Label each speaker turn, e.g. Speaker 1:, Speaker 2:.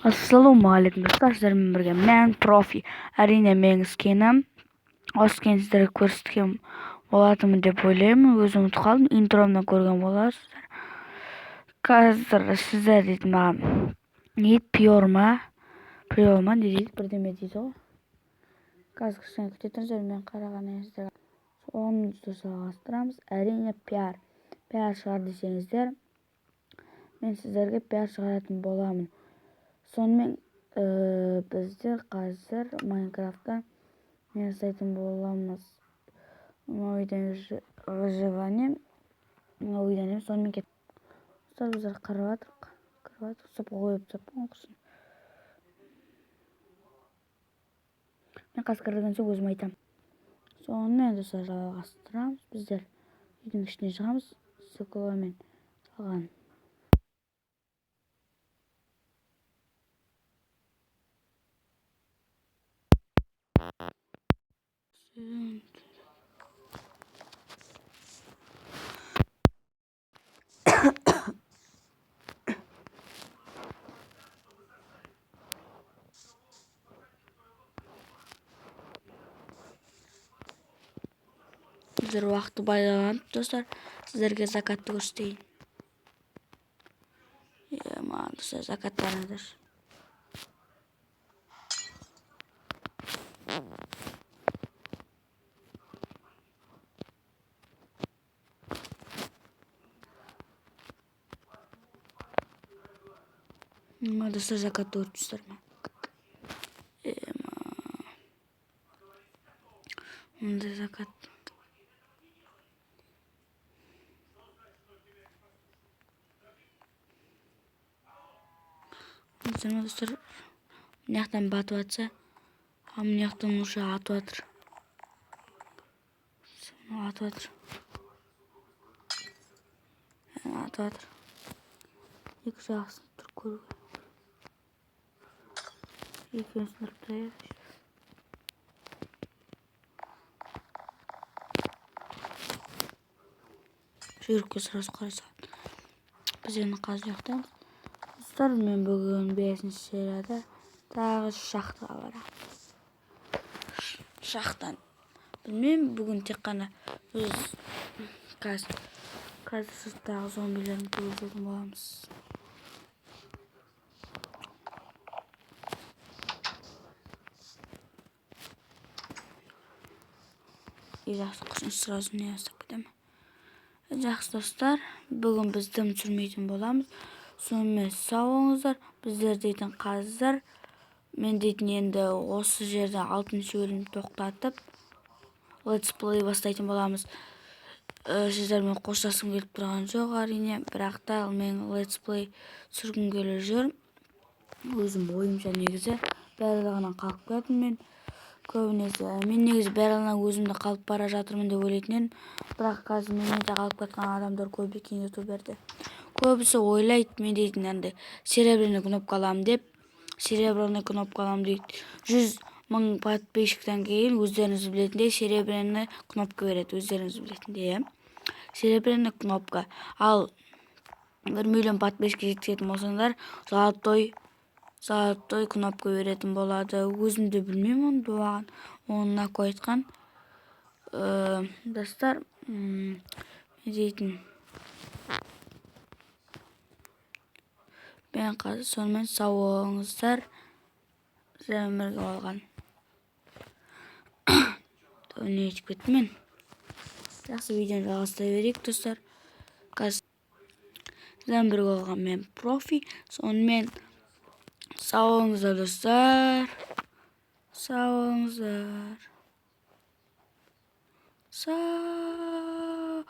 Speaker 1: Assalomualaikum do'stlar, sizlarмен birga men Profi. Әрине менің скенім. Осы скен сіздерге көрсеткен болатынмын деп ойлаймын. Өзім ұмытып қалдым. Интромдан көрген боларсыздар. Қазір сіздер дейді маған не дейді? Приор ма не дейді? Бірдеме дейді ғой. Қазір кішкене күте тұрыңыздар, мен қарағаннан сіздерге. Онымызды жалғастырамыз. Әрине пиар шығар десеңіздер, мен сіздерге пиар шығаратын боламын. Сонымен біздер қазір Майнкрафтта не жасайтын боламыз. Выживание сонымен кет. Біздер қарап сапқа қойып тапқан оқысын. Мен қазір кірген соң өзім айтамын. Сонымен достар жалғастырамыз. Біздер үйдің ішіне шығамыз. Стекломен салған. Біздер уақытты байланып достар, сіздерге закатты көрсетейін. Маған достар закаттарыңыздар. Достар закатты көріп тұрсыздар ма? Мындай закат. Достар, мына жақтан батып жатса, мына жақтан уже атып жатыр. Екі жағысын тұр көруге. Екеуін сындырып таяқ. Жүйрікке сразу қарасақ. Біз енді қазір жақтамыз. Достар, мен бүгін 5-ші серияда тағы шахтаға барамын. Шахтан. Білмеймін, бүгін тек қана біз қазір сырттағы зомбилерін көретін боламыз. Жақсы құшын сразу не жасап кетемін. Жақсы достар, бүгін біз дым түсірмейтін боламыз. Сонымен сау болыңыздар. Біздер дейтін қазір, мен дейтін енді осы жерде 6-шы бөлімді тоқтатып, летсплей бастайтын боламыз. Сіздермен қоштасқым келіп тұрған жоқ әрине, бірақ та мен летсплей түсіргім келіп жүр. Өзім ойымша негізі барлығынан қалып кетtim мен. Көбінесе мен негізі барлығынан өзімді қалып бара жатырмын деп ойлайтын едім. Бірақ қазір менен де қалып кеткен адамдар көп екен ютуберде. Көбісі ойлайды, мен дейтін андай серебряный кнопка аламын деп. Серебряный кнопка аламын дейді. 100 000 подписчиктен кейін өздеріңіз білетіндей серебряный кнопка береді. Өздеріңіз білетіндей, серебряный кнопка. Ал 1 миллион подписчикке жеткізетін болсаңдар, золотой кнопка беретін болады. Өзімді білмеймін, оған оны айтқан. Достар, дейтін. Мен қазір сонымен сау болыңыздар. Сіздермен бірге болған. Не етіп кеттім мен. Жақсы видеоны жалғастыра берейік достар. Сіздермен бірге болған мен Профи. Сонымен сау болыңыздар достар. Сау болыңыздар. Сау.